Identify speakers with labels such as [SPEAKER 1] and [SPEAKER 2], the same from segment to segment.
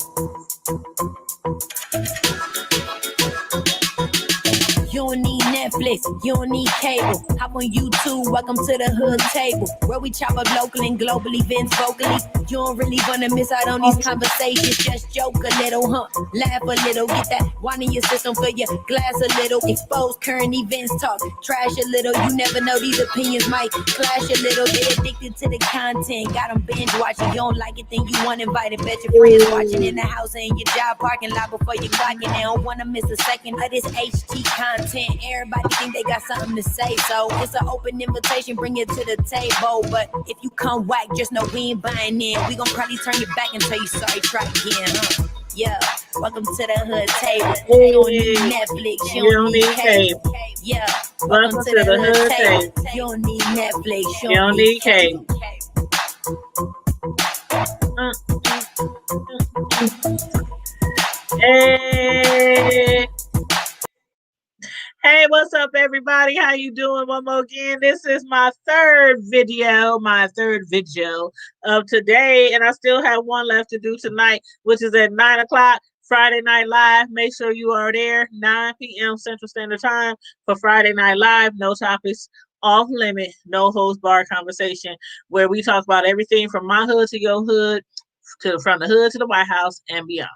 [SPEAKER 1] You don't need Netflix, you don't need cable. Hop on YouTube, welcome to the hood table, where we chop up local and global events vocally. You don't really wanna miss out on these conversations. Just joke a little, laugh a little, get that wine in your system, fill your glass a little. Expose current events, talk trash a little. You never know, these opinions might clash a little. They addicted to the content, got them binge watching. You don't like it, then you want invited. Bet your friends watching in the house and your job parking lot before you clock it. They don't wanna miss a second of this HT content. Everybody think they got something to say, so it's an open invitation, bring it to the table. But if you come whack, just know we ain't buying in. We gon' probably turn your back and tell you sorry, try again, Yeah, welcome to the hood table. You don't need Netflix, you don't need cable. Yeah, welcome to the hood table. You don't need Netflix, you don't need cable.
[SPEAKER 2] Hey, what's up, everybody? How you doing? One more again. This is my third video of today, and I still have one left to do tonight, which is at 9 o'clock, Friday Night Live. Make sure you are there, 9 p.m. Central Standard Time for Friday Night Live. No topics, off limit, no holds bar conversation, where we talk about everything from my hood to your hood, from the hood to the White House and beyond.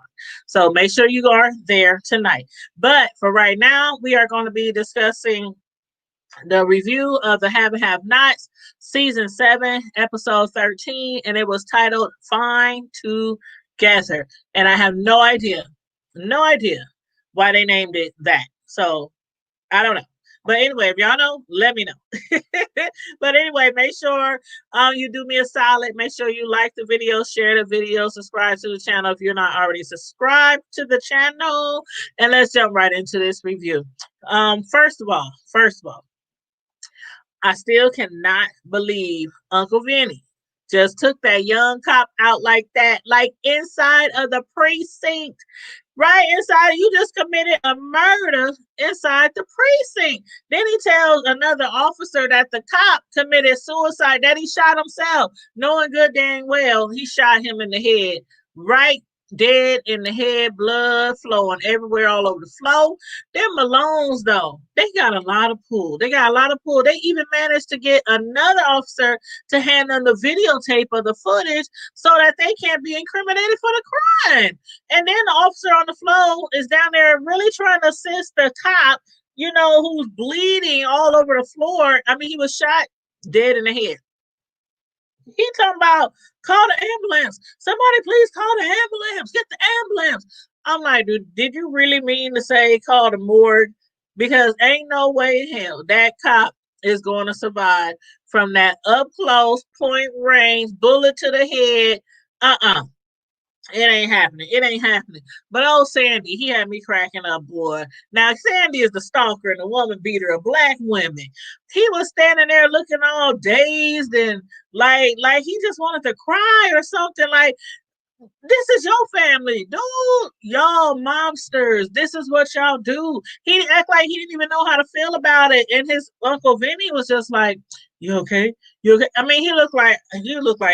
[SPEAKER 2] So make sure you are there tonight. But for right now, we are going to be discussing the review of the Have and Have Nots, season 7, episode 13, and it was titled Fine Together. And I have no idea why they named it that. So I don't know. But anyway, if y'all know, let me know. But anyway, make sure you do me a solid. Make sure you like the video, share the video, subscribe to the channel if you're not already subscribed to the channel. And let's jump right into this review. First of all, I still cannot believe Uncle Vinny just took that young cop out like that, like inside of the precinct. Right inside, you just committed a murder inside the precinct. Then he tells another officer that the cop committed suicide, that he shot himself, knowing good dang well he shot him in the head, right dead in the head, blood flowing everywhere all over the floor. Them Malones, though, they got a lot of pull. They even managed to get another officer to hand them the videotape of the footage so that they can't be incriminated for the crime. And then the officer on the floor is down there really trying to assist the cop, who's bleeding all over the floor. I mean, he was shot dead in the head. He talking about, call the ambulance. Somebody please call the ambulance. Get the ambulance. I'm like, dude, did you really mean to say call the morgue? Because ain't no way in hell that cop is going to survive from that up close, point range, bullet to the head. It ain't happening. But old Sandy, he had me cracking up, boy. Now, Sandy is the stalker and the woman beater of black women. He was standing there looking all dazed and like he just wanted to cry or something. Like, this is your family, dude. Y'all mobsters. This is what y'all do. He act like he didn't even know how to feel about it. And his Uncle Vinny was just like, you okay? You okay? I mean, he looked like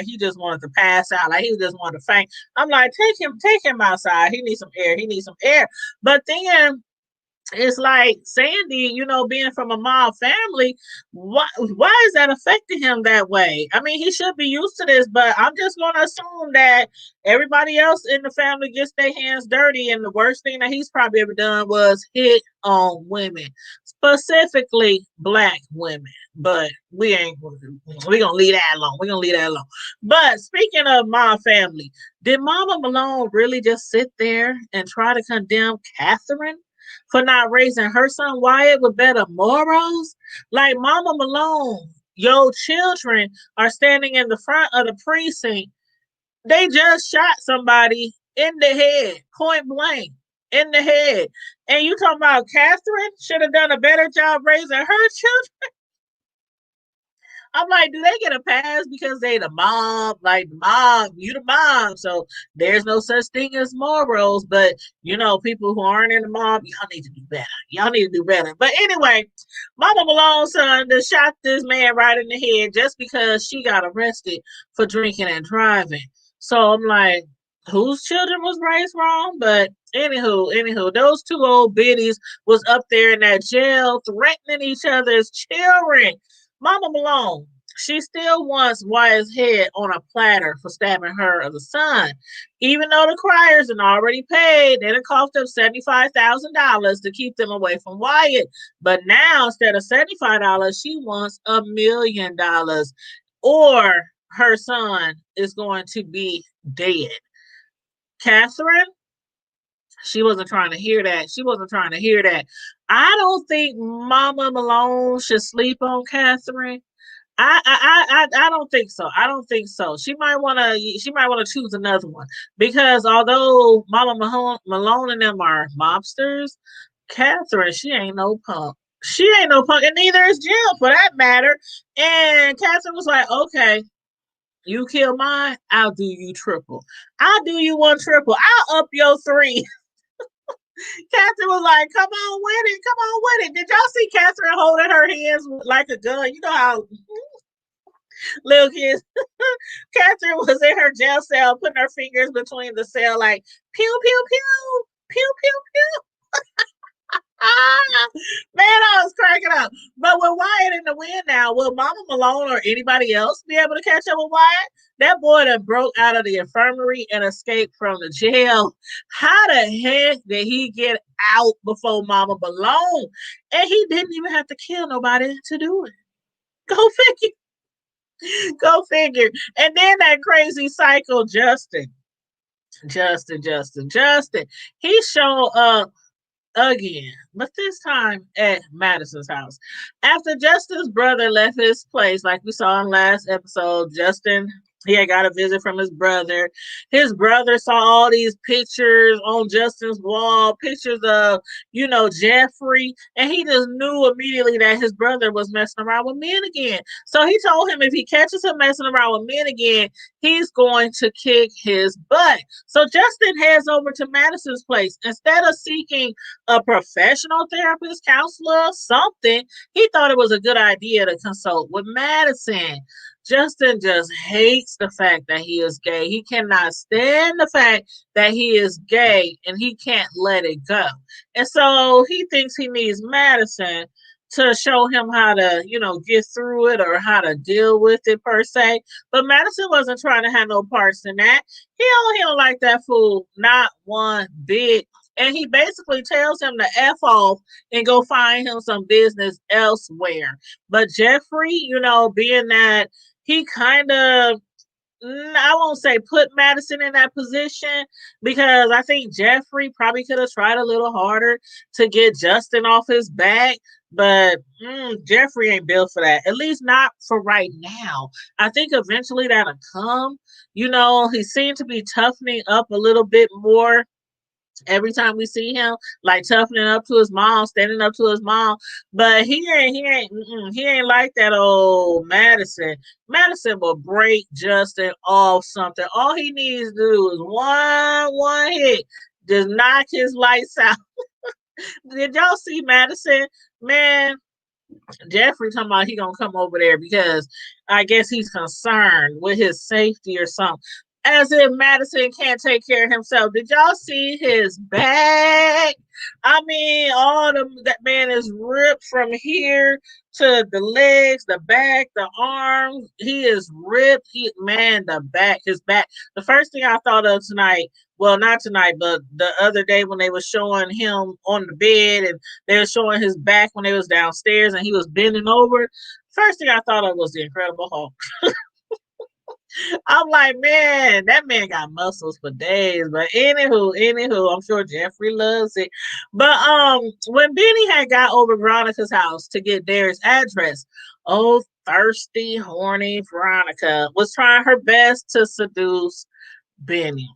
[SPEAKER 2] he just wanted to pass out. Like he just wanted to faint. I'm like, take him outside. He needs some air. But then it's like Sandy, being from a mob family, why is that affecting him that way? I mean, he should be used to this, but I'm just going to assume that everybody else in the family gets their hands dirty, and the worst thing that he's probably ever done was hit on women, specifically black women. But we're gonna leave that alone. But speaking of my family, did Mama Malone really just sit there and try to condemn Catherine for not raising her son Wyatt with better morals? Like, Mama Malone, your children are standing in the front of the precinct. They just shot somebody in the head, point blank, in the head. And you talking about Catherine should have done a better job raising her children? I'm like, do they get a pass because they the mob? Like, mob, you the mob, so there's no such thing as morals. But people who aren't in the mob, y'all need to do better. But anyway, Mama Malone's son just shot this man right in the head just because she got arrested for drinking and driving. So I'm like, whose children was raised wrong. But anywho, those two old biddies was up there in that jail threatening each other's children. Mama Malone, she still wants Wyatt's head on a platter for stabbing her of the son. Even though the criers had already paid, they done coughed up $75,000 to keep them away from Wyatt. But now, instead of $75, she wants $1 million, or her son is going to be dead. Catherine, she wasn't trying to hear that. She wasn't trying to hear that. I don't think Mama Malone should sleep on Catherine. I don't think so. I don't think so. She might want to choose another one, because although Malone and them are mobsters, Catherine, she ain't no punk. She ain't no punk, and neither is Jim for that matter. And Catherine was like, okay, you kill mine, I'll do you triple. I'll do you one triple. I'll up your three. Catherine was like, come on with it. Come on with it. Did y'all see Catherine holding her hands like a gun? You know how little kids. Catherine was in her jail cell, putting her fingers between the cell, like, pew, pew, pew, pew, pew, pew. Ah, man, I was cracking up. But with Wyatt in the win now, will Mama Malone or anybody else be able to catch up with Wyatt? That boy that broke out of the infirmary and escaped from the jail. How the heck did he get out before Mama Malone? And he didn't even have to kill nobody to do it. Go figure. Go figure. And then that crazy psycho Justin. He showed up again, but this time at Madison's house. After Justin's brother left his place, like we saw in last episode, Justin, he had got a visit from his brother. His brother saw all these pictures on Justin's wall, pictures of, Jeffrey, and he just knew immediately that his brother was messing around with men again. So he told him if he catches him messing around with men again, he's going to kick his butt. So Justin heads over to Madison's place. Instead of seeking a professional therapist, counselor, something, he thought it was a good idea to consult with Madison. Justin just hates the fact that he is gay. He cannot stand the fact that he is gay, and he can't let it go. And so he thinks he needs Madison to show him how to, get through it, or how to deal with it per se. But Madison wasn't trying to have no parts in that. He don't like that fool, not one bit. And he basically tells him to F off and go find him some business elsewhere. But Jeffrey, being that he kind of, I won't say put Madison in that position, because I think Jeffrey probably could have tried a little harder to get Justin off his back. But Jeffrey ain't built for that, at least not for right now. I think eventually that'll come. He seemed to be toughening up a little bit more every time we see him, like toughening up to his mom, standing up to his mom. But he ain't like that old Madison. Madison will break Justin off something. All he needs to do is one hit, just knock his lights out. Did y'all see Madison? Man, Jeffrey talking about he gonna come over there because I guess he's concerned with his safety or something. As if Madison can't take care of himself. Did y'all see his back? I mean, that man is ripped from here to the legs, the back, the arms. He is ripped. The back, his back. The first thing I thought of tonight, well, not tonight, but the other day when they were showing him on the bed, and they were showing his back when they was downstairs and he was bending over. First thing I thought of was the Incredible Hulk. I'm like, man, that man got muscles for days. But anywho, I'm sure Jeffrey loves it. But when Benny had got over Veronica's house to get Derek's address, oh, thirsty, horny Veronica was trying her best to seduce Benny.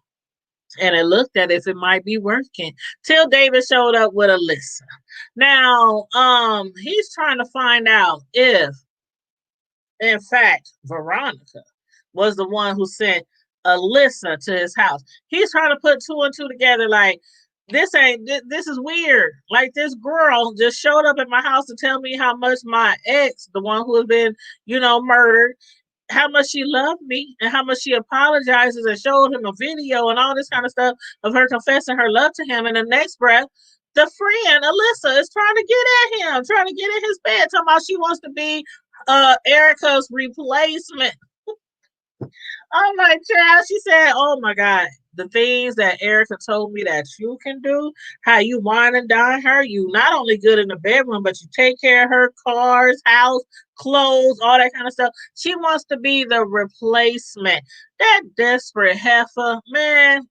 [SPEAKER 2] And it looked as if it might be working till David showed up with Alyssa. Now, he's trying to find out if, in fact, Veronica was the one who sent Alyssa to his house. He's trying to put two and two together, like, this is weird. Like, this girl just showed up at my house to tell me how much my ex, the one who has been, murdered, how much she loved me and how much she apologizes and showed him a video and all this kind of stuff of her confessing her love to him. And the next breath, the friend Alyssa is trying to get at him, trying to get in his bed, talking about she wants to be Erica's replacement. Oh my child. She said, oh my God, the things that Erica told me that you can do, how you wine and dine her, you not only good in the bedroom, but you take care of her cars, house, clothes, all that kind of stuff. She wants to be the replacement. That desperate heifer, man.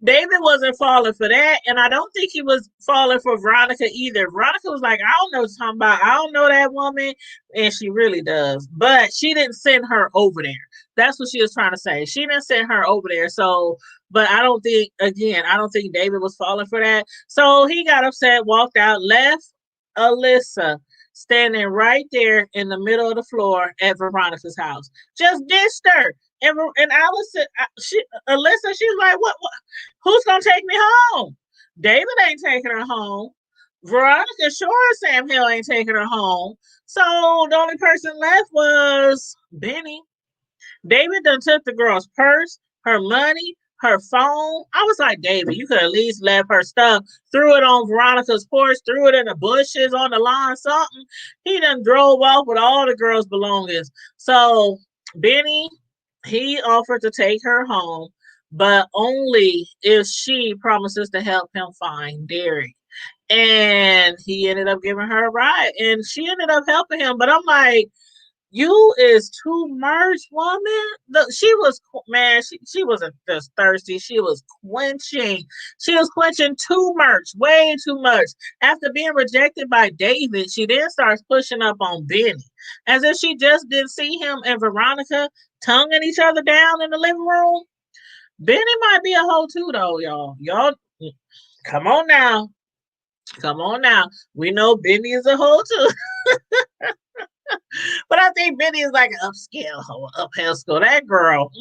[SPEAKER 2] David wasn't falling for that, and I don't think he was falling for Veronica either. Veronica was like, I don't know what you're talking about. I don't know that woman, and she really does. But she didn't send her over there. That's what she was trying to say. She didn't send her over there. So, but I don't think, again, I don't think David was falling for that. So he got upset, walked out, left Alyssa standing right there in the middle of the floor at Veronica's house. Just ditched her. And Allison, Alyssa, she's like, what? Who's gonna take me home? David ain't taking her home. Veronica sure as Sam Hill ain't taking her home. So the only person left was Benny. David done took the girl's purse, her money, her phone. I was like, David, you could at least left her stuff, threw it on Veronica's porch, threw it in the bushes, on the lawn, something. He done drove off with all the girls' belongings. So Benny, he offered to take her home, but only if she promises to help him find Derek. And he ended up giving her a ride, and she ended up helping him. But I'm like, you is too much, woman. She was, man, she wasn't just thirsty. She was quenching. She was quenching too much, way too much. After being rejected by David, she then starts pushing up on Benny. As if she just didn't see him and Veronica tonguing each other down in the living room. Benny might be a hoe too, though, y'all. Y'all, come on now. Come on now. We know Benny is a hoe too. But I think Benny is like an upscale hoe, uphill school. That girl,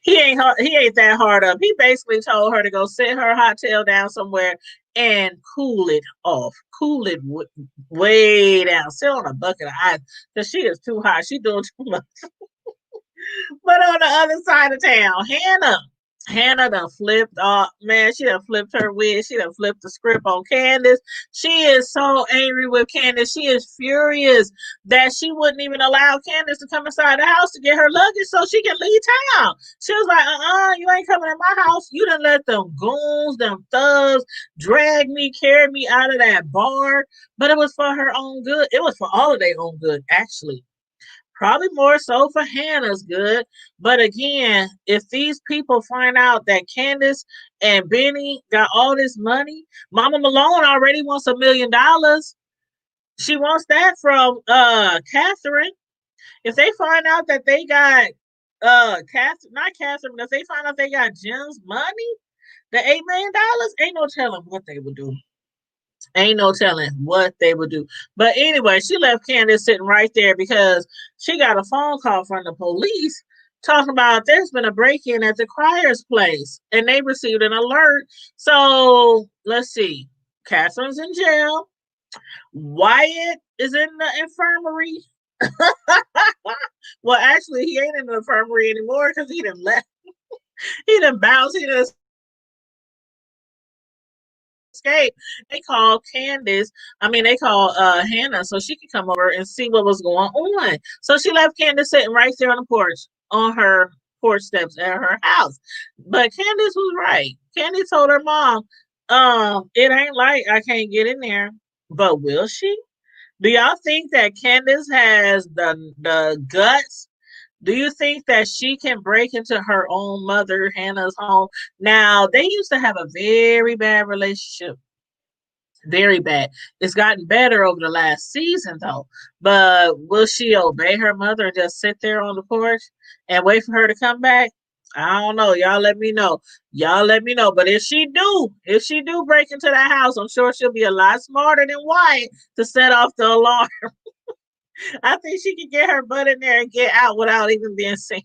[SPEAKER 2] he ain't that hard up. He basically told her to go sit her hot tail down somewhere and cool it off, cool it way down, sit on a bucket of ice because she is too hot. She doing too much. But on the other side of town, Hannah done flipped off. Man, she done flipped her wig. She done flipped the script on Candace. She is so angry with Candace. She is furious that she wouldn't even allow Candace to come inside the house to get her luggage so she can leave town. She was like, you ain't coming in my house. You done let them goons, them thugs drag me, carry me out of that bar. But it was for her own good. It was for all of their own good, actually. Probably more so for Hannah's good. But again, if these people find out that Candace and Benny got all this money, Mama Malone already wants $1 million. She wants that from Catherine. If they find out that they got Catherine, not Catherine, but if they find out they got Jim's money, the $8 million, ain't no telling what they would do. Ain't no telling what they would do. But anyway, she left Candace sitting right there because she got a phone call from the police talking about there's been a break-in at the Crier's place and they received an alert. So let's see. Catherine's in jail. Wyatt is in the infirmary. Well, actually, he ain't in the infirmary anymore because he done left. He done bounced. He done escape. They called Candace. I mean, they called Hannah so she could come over and see what was going on. So she left Candace sitting right there on the porch, on her porch steps at her house. But Candace was right. Candace told her mom, it ain't like I can't get in there. But will she? Do y'all think that Candace has the guts? Do you think that she can break into her own mother, Hannah's home? Now, they used to have a very bad relationship. Very bad. It's gotten better over the last season, though. But will she obey her mother and just sit there on the porch and wait for her to come back? I don't know. Y'all let me know. Y'all let me know. But if she do break into that house, I'm sure she'll be a lot smarter than Wyatt to set off the alarm. I think she can get her butt in there and get out without even being seen.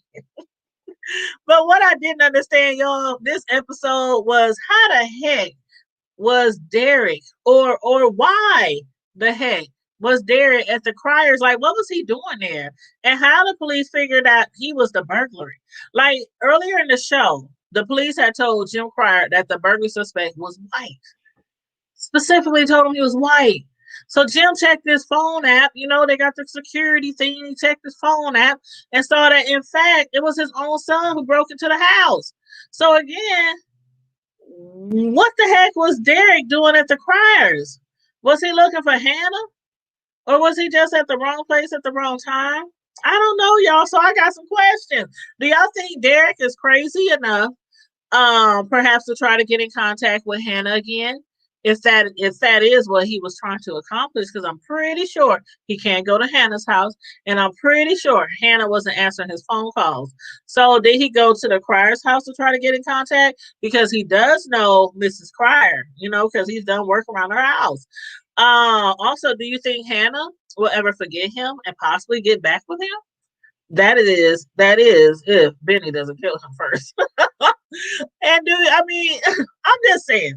[SPEAKER 2] But what I didn't understand, y'all, this episode was how the heck was Derek or why the heck was Derek at the Criers? Like, what was he doing there? And how the police figured out he was the burglary? Like earlier in the show, the police had told Jim Crier that the burglary suspect was white. Specifically told him he was white. So Jim checked his phone app. You know, they got the security thing. He checked his phone app and saw that, in fact, it was his own son who broke into the house. So again, what the heck was Derek doing at the Criers? Was he looking for Hannah? Or was he just at the wrong place at the wrong time? I don't know, y'all. So I got some questions. Do y'all think Derek is crazy enough, perhaps to try to get in contact with Hannah again? If that is what he was trying to accomplish, because I'm pretty sure he can't go to Hannah's house, and I'm pretty sure Hannah wasn't answering his phone calls. So did he go to the Crier's house to try to get in contact? Because he does know Mrs. Crier, because he's done work around her house. Also, do you think Hannah will ever forget him and possibly get back with him? That is if Benny doesn't kill him first. And I'm just saying,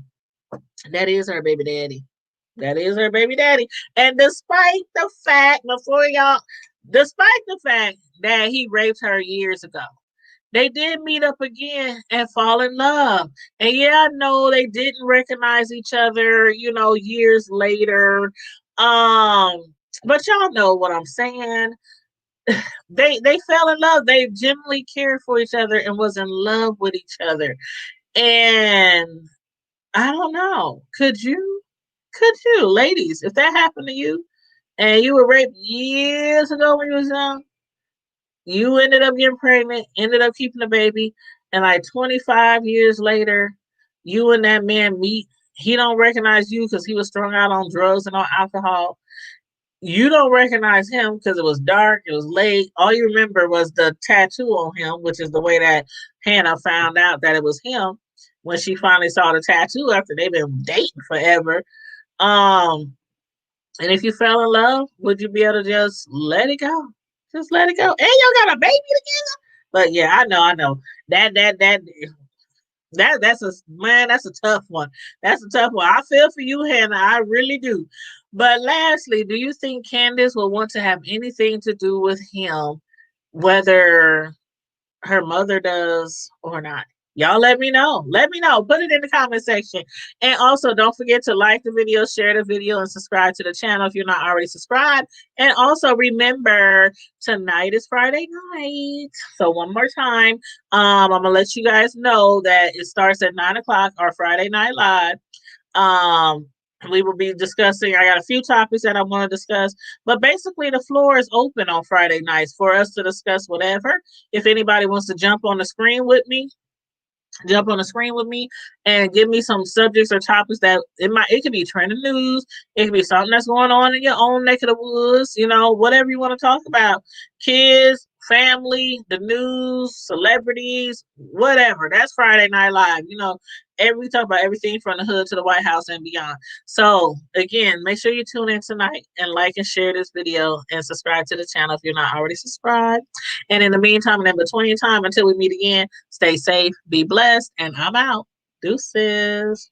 [SPEAKER 2] that is her baby daddy. That is her baby daddy. And despite the fact, despite the fact that he raped her years ago, they did meet up again and fall in love. And yeah, I know they didn't recognize each other, years later. But y'all know what I'm saying. They fell in love. They genuinely cared for each other and was in love with each other. And I don't know. Could you? Ladies, if that happened to you and you were raped years ago when you was young, you ended up getting pregnant, ended up keeping a baby, and like 25 years later, you and that man meet. He don't recognize you because he was strung out on drugs and on alcohol. You don't recognize him because it was dark, it was late. All you remember was the tattoo on him, which is the way that Hannah found out that it was him when she finally saw the tattoo after they've been dating forever. Um, and if you fell in love, would you be able to just let it go? Just let it go. And you got a baby together. But yeah, I know. That's a man, that's a tough one. That's a tough one. I feel for you, Hannah. I really do. But lastly, do you think Candace will want to have anything to do with him, whether her mother does or not? Y'all let me know. Let me know. Put it in the comment section. And also, don't forget to like the video, share the video, and subscribe to the channel if you're not already subscribed. And also, remember, tonight is Friday night. So one more time, I'm going to let you guys know that it starts at 9 o'clock, our Friday Night Live. We will be discussing, I got a few topics that I want to discuss, but basically the floor is open on Friday nights for us to discuss whatever. If anybody wants to jump on the screen with me and give me some subjects or topics that it could be trending news, it could be something that's going on in your own neck of the woods, whatever you want to talk about. Kids, family, the news, celebrities, whatever. That's Friday Night Live. We talk about everything from the hood to the White House and beyond. So again, make sure you tune in tonight and like and share this video and subscribe to the channel if you're not already subscribed. And in the meantime and in between time, until we meet again, stay safe, be blessed, and I'm out. Deuces.